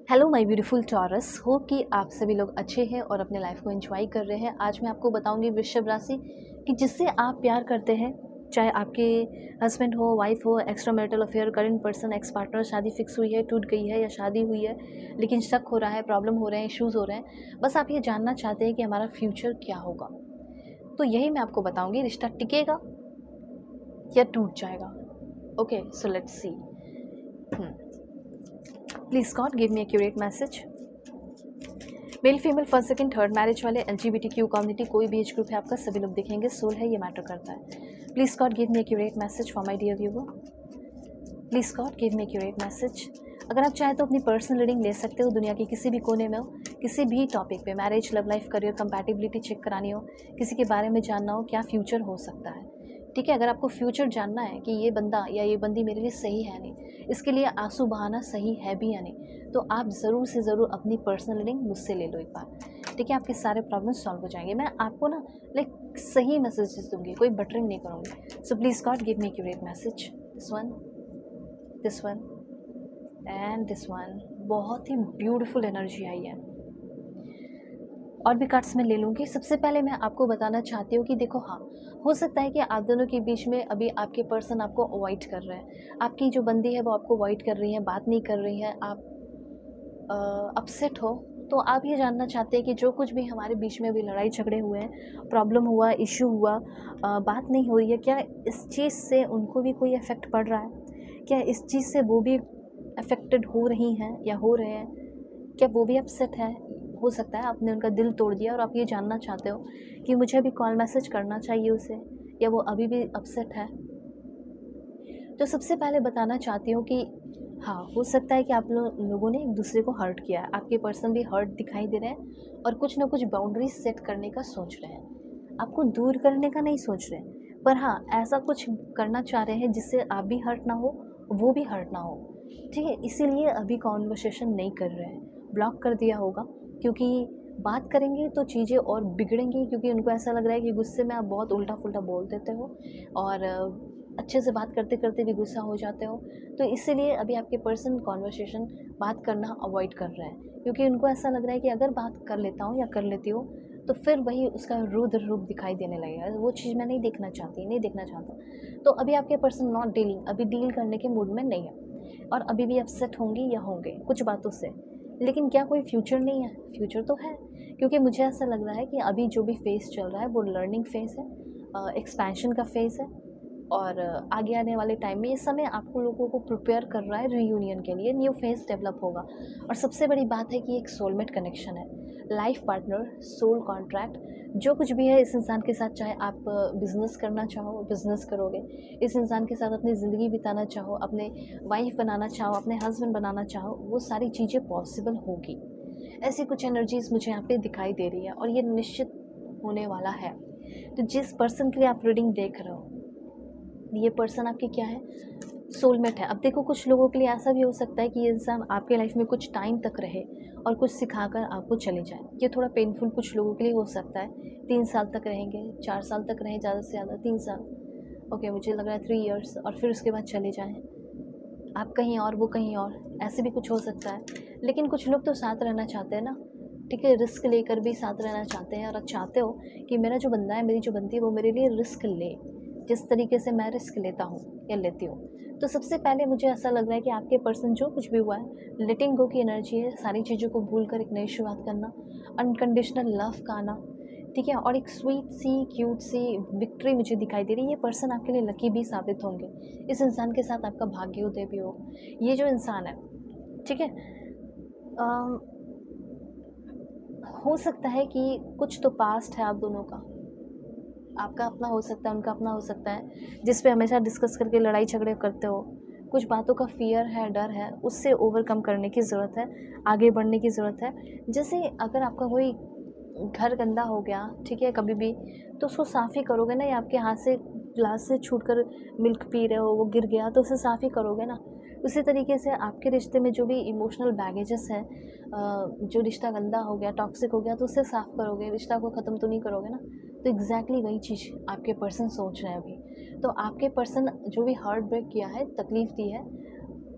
Hello my beautiful taurus, hope कि आप सभी लोग अच्छे हैं और अपने लाइफ को एंजॉय कर रहे हैं। आज मैं आपको बताऊंगी वृषभ राशि कि जिससे आप प्यार करते हैं, चाहे आपके हस्बैंड हो, वाइफ हो, extra marital affair, current person, ex partner, शादी फिक्स हुई है, टूट गई है या शादी हुई है लेकिन शक हो रहा है, प्रॉब्लम हो रहे हैं, इश्यूज़ हो रहे हैं, बस आप ये जानना चाहते हैं कि हमारा फ्यूचर क्या होगा। तो यही मैं आपको बताऊँगी, रिश्ता टिकेगा या टूट जाएगा। Okay, so let's see. Please God give me accurate message. Male female first second third marriage वाले, LGBTQ कम्युनिटी, कोई भी एज ग्रुप है आपका, सभी लोग दिखेंगे। सोल है, ये मैटर करता है। Please God give me accurate message for my dear viewer. Please God give me accurate message. अगर आप चाहें तो अपनी पर्सनल रीडिंग ले सकते हो, दुनिया के किसी भी कोने में हो, किसी भी टॉपिक पे, marriage, love life, career, compatibility check करानी हो, किसी के बारे में जानना हो, क्या फ्यूचर हो सकता है। ठीक है, अगर आपको फ्यूचर जानना है कि ये बंदा या ये बंदी मेरे लिए सही है नहीं, इसके लिए आंसू बहाना सही है भी या नहीं, तो आप ज़रूर से ज़रूर अपनी पर्सनल रीडिंग मुझसे ले लो एक बार। ठीक है, आपके सारे प्रॉब्लम सॉल्व हो जाएंगे। मैं आपको ना लाइक सही मैसेजेस दूंगी, कोई बटरिंग नहीं करूँगी। So please God give me accurate message. This one and this one. बहुत ही ब्यूटीफुल एनर्जी आई है। और भी कार्ड्स मैं ले लूँगी। सबसे पहले मैं आपको बताना चाहती हूँ कि देखो, हाँ, हो सकता है कि आप दोनों के बीच में अभी आपके पर्सन आपको अवॉइड कर रहे हैं। आपकी जो बंदी है वो आपको अवॉइड कर रही है, बात नहीं कर रही है, आप अपसेट हो। तो आप ये जानना चाहते हैं कि जो कुछ भी हमारे बीच में अभी लड़ाई झगड़े हुए हैं, प्रॉब्लम हुआ, इश्यू हुआ, बात नहीं हो रही है, क्या इस चीज़ से उनको भी कोई इफ़ेक्ट पड़ रहा है? क्या इस चीज़ से वो भी अफेक्टेड हो रही हैं या हो रहे हैं? क्या वो भी अपसेट है? हो सकता है आपने उनका दिल तोड़ दिया और आप ये जानना चाहते हो कि मुझे अभी कॉल मैसेज करना चाहिए उसे, या वो अभी भी अपसेट है। तो सबसे पहले बताना चाहती हूँ कि हाँ, हो सकता है कि आप लोगों ने एक दूसरे को हर्ट किया है। आपके पर्सन भी हर्ट दिखाई दे रहे हैं और कुछ ना कुछ बाउंड्रीज सेट करने का सोच रहे हैं। आपको दूर करने का नहीं सोच रहे, पर हाँ, ऐसा कुछ करना चाह रहे हैं जिससे आप भी हर्ट ना हो, वो भी हर्ट ना हो। ठीक है, इसीलिए अभी कॉन्वर्सेशन नहीं कर रहे हैं, ब्लॉक कर दिया होगा। क्योंकि बात करेंगे तो चीज़ें और बिगड़ेंगी, क्योंकि उनको ऐसा लग रहा है कि गुस्से में आप बहुत उल्टा पुल्टा बोल देते हो और अच्छे से बात करते करते भी गुस्सा हो जाते हो। तो इसीलिए अभी आपके पर्सन कॉन्वर्सेशन, बात करना अवॉइड कर रहे हैं, क्योंकि उनको ऐसा लग रहा है कि अगर बात कर लेता हूँ या कर लेती हूँ तो फिर वही उसका रुद्र रूप दिखाई देने लगेगा। वो चीज़ मैं नहीं देखना चाहती, नहीं देखना चाहता। तो अभी आपके पर्सन नॉट डीलिंग, अभी डील करने के मूड में नहीं है और अभी भी अपसेट होंगी या होंगे कुछ बातों से। लेकिन क्या कोई फ्यूचर नहीं है? फ्यूचर तो है, क्योंकि मुझे ऐसा लग रहा है कि अभी जो भी फेज़ चल रहा है वो लर्निंग फेज़ है, एक्सपेंशन का फेज़ है। और आगे आने वाले टाइम में ये समय आपको लोगों को प्रिपेयर कर रहा है रीयूनियन के लिए, न्यू फेज़ डेवलप होगा। और सबसे बड़ी बात है कि एक सोलमेट कनेक्शन है, लाइफ पार्टनर, सोल कॉन्ट्रैक्ट, जो कुछ भी है इस इंसान के साथ, चाहे आप बिज़नेस करना चाहो बिज़नेस करोगे, इस इंसान के साथ अपनी ज़िंदगी बिताना चाहो, अपने वाइफ बनाना चाहो, अपने हस्बैंड बनाना चाहो, वो सारी चीज़ें पॉसिबल होगी। ऐसी कुछ एनर्जीज़ मुझे यहाँ पे दिखाई दे रही है और ये निश्चित होने वाला है। तो जिस पर्सन के लिए आप रीडिंग देख रहे हो, ये पर्सन आपके क्या है? सोलमेट है। अब देखो, कुछ लोगों के लिए ऐसा भी हो सकता है कि ये इंसान आपके लाइफ में कुछ टाइम तक रहे और कुछ सिखाकर आपको चले जाए। ये थोड़ा पेनफुल कुछ लोगों के लिए हो सकता है। 3 साल तक रहेंगे, 4 साल तक रहें, ज़्यादा से ज़्यादा 3 साल। ओके, मुझे लग रहा है 3 इयर्स, और फिर उसके बाद चले जाएँ। आप कहीं और, वो कहीं और, ऐसे भी कुछ हो सकता है। लेकिन कुछ लोग तो साथ रहना चाहते हैं ना, ठीक है, रिस्क लेकर भी साथ रहना चाहते हैं। और आप चाहते हो कि मेरा जो बंदा है, मेरी जो बंदी है, वो मेरे लिए रिस्क ले, जिस तरीके से मैं रिस्क लेता हूँ या लेती हूँ। तो सबसे पहले मुझे ऐसा लग रहा है कि आपके पर्सन, जो कुछ भी हुआ है, लेटिंग गो की एनर्जी है, सारी चीज़ों को भूल कर एक नई शुरुआत करना, अनकंडीशनल लव का आना। ठीक है, और एक स्वीट सी, क्यूट सी विक्ट्री मुझे दिखाई दे रही है। ये पर्सन आपके लिए लकी भी साबित होंगे। इस इंसान के साथ आपका भाग्योदय भी हो। ये जो इंसान है, ठीक है, अम, हो सकता है कि कुछ तो पास्ट है आप दोनों का, आपका अपना हो सकता है, उनका अपना हो सकता है, जिस पे हमेशा डिस्कस करके लड़ाई झगड़े करते हो। कुछ बातों का फ़ियर है, डर है, उससे ओवरकम करने की ज़रूरत है, आगे बढ़ने की ज़रूरत है। जैसे अगर आपका कोई घर गंदा हो गया, ठीक है, कभी भी, तो उसको साफ़ ही करोगे ना, या आपके हाथ से ग्लास से छूटकर मिल्क पी रहे हो, वो गिर गया तो उसे साफ़ ही करोगे ना। उसी तरीके से आपके रिश्ते में जो भी इमोशनल बैगेजेस हैं, जो रिश्ता गंदा हो गया, टॉक्सिक हो गया, तो उसे साफ़ करोगे, रिश्ता को ख़त्म तो नहीं करोगे ना। तो एग्जैक्टली वही चीज़ आपके पर्सन सोच रहे हैं अभी। तो आपके पर्सन जो भी हार्ट ब्रेक किया है, तकलीफ़ दी है,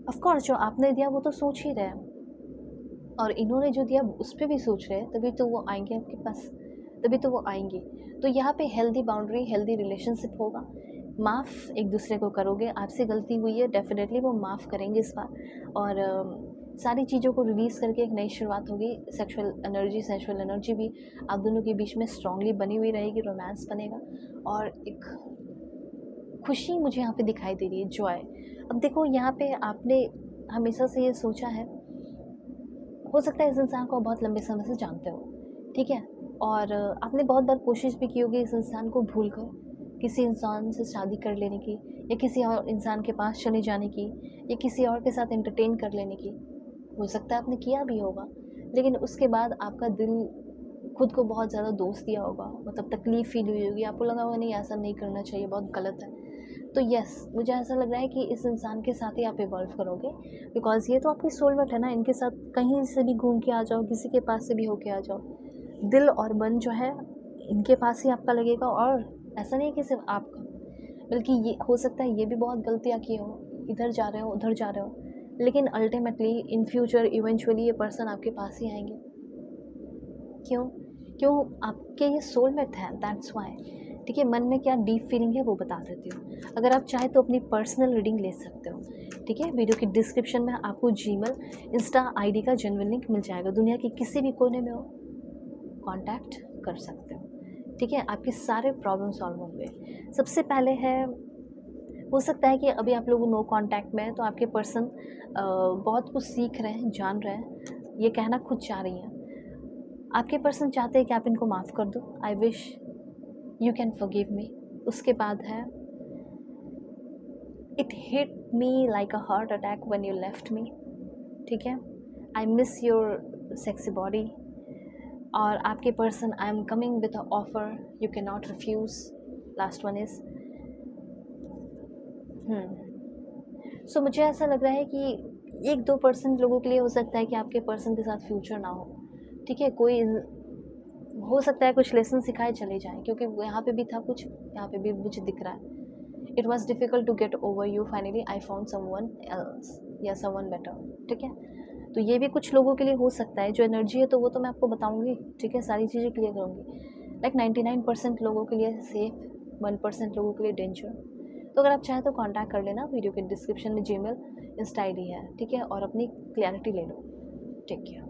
ऑफ कोर्स जो आपने दिया वो तो सोच ही रहे हैं। और इन्होंने जो दिया उस पे भी सोच रहे हैं, तभी तो वो आएंगे आपके पास, तभी तो वो आएंगे। तो यहाँ पे हेल्दी बाउंड्री, हेल्दी रिलेशनशिप होगा। माफ़ एक दूसरे को करोगे, आपसे गलती हुई है डेफिनेटली वो माफ़ करेंगे इस बार। और सारी चीज़ों को रिलीज़ करके एक नई शुरुआत होगी। सेक्सुअल एनर्जी भी आप दोनों के बीच में स्ट्रांगली बनी हुई रहेगी, रोमांस बनेगा और एक खुशी मुझे यहाँ पे दिखाई दे रही है, जॉय। अब देखो यहाँ पे आपने हमेशा से ये सोचा है, हो सकता है इस इंसान को बहुत लंबे समय से जानते हो, ठीक है, और आपने बहुत बार कोशिश भी की होगी इस इंसान को भूल कर किसी इंसान से शादी कर लेने की, या किसी और इंसान के पास चले जाने की, या किसी और के साथ एंटरटेन कर लेने की। हो सकता है आपने किया भी होगा, लेकिन उसके बाद आपका दिल खुद को बहुत ज़्यादा दोष दिया होगा, मतलब तकलीफ़ फील हुई होगी, आपको लगा होगा नहीं ऐसा नहीं करना चाहिए, बहुत गलत है। तो यस, मुझे ऐसा लग रहा है कि इस इंसान के साथ ही आप इवॉल्व करोगे, बिकॉज़ ये तो आपकी सोलमेट है ना। इनके साथ कहीं से भी घूम के आ जाओ, किसी के पास से भी होके आ जाओ, दिल और मन जो है इनके पास ही आपका लगेगा। और ऐसा नहीं है कि सिर्फ आपका, बल्कि ये हो सकता है ये भी बहुत गलतियाँ किए हो, इधर जा रहे हो उधर जा रहे हो, लेकिन अल्टीमेटली इन फ्यूचर इवेंचुअली ये पर्सन आपके पास ही आएंगे। क्यों? क्यों? आपके ये सोलमेट है, दैट्स व्हाई। ठीक है, मन में क्या डीप फीलिंग है वो बता देती हूँ। अगर आप चाहें तो अपनी पर्सनल रीडिंग ले सकते हो, ठीक है। वीडियो की डिस्क्रिप्शन में आपको जीमेल, इंस्टा आईडी का जेन्युइन लिंक मिल जाएगा। दुनिया के किसी भी कोने में हो, कांटेक्ट कर सकते हो, ठीक है। आपके सारे प्रॉब्लम सॉल्व होंगे। सबसे पहले है, हो सकता है कि अभी आप लोग नो कांटेक्ट में हैं, तो आपके पर्सन बहुत कुछ सीख रहे हैं, जान रहे हैं, ये कहना खुद चाह रही हैं। आपके पर्सन चाहते हैं कि आप इनको माफ़ कर दो। I wish you can forgive me. उसके बाद है, it hit me like a heart attack when you left me, ठीक है। I miss your sexy body. और आपके person, I am coming with a offer you can not refuse. Last one is so मुझे ऐसा लग रहा है कि 1-2% लोगों के लिए हो सकता है कि आपके पर्सन के साथ फ्यूचर ना हो, ठीक है। कोई हो सकता है कुछ लेसन सिखाए चले जाएँ, क्योंकि यहाँ पे भी था कुछ, यहाँ पे भी मुझे दिख रहा है। It was difficult to get over you, finally I found someone else या समवन बेटर, ठीक है। तो ये भी कुछ लोगों के लिए हो सकता है। जो एनर्जी है तो वो तो मैं आपको बताऊंगी, ठीक है, सारी चीज़ें क्लियर करूँगी। लाइक 99% लोगों के लिए सेफ, 1% लोगों के लिए डेंजर। तो अगर आप चाहें तो कांटेक्ट कर लेना। वीडियो के डिस्क्रिप्शन में जीमेल, इंस्टा आईडी है, ठीक है, और अपनी क्लैरिटी ले लो। Take care.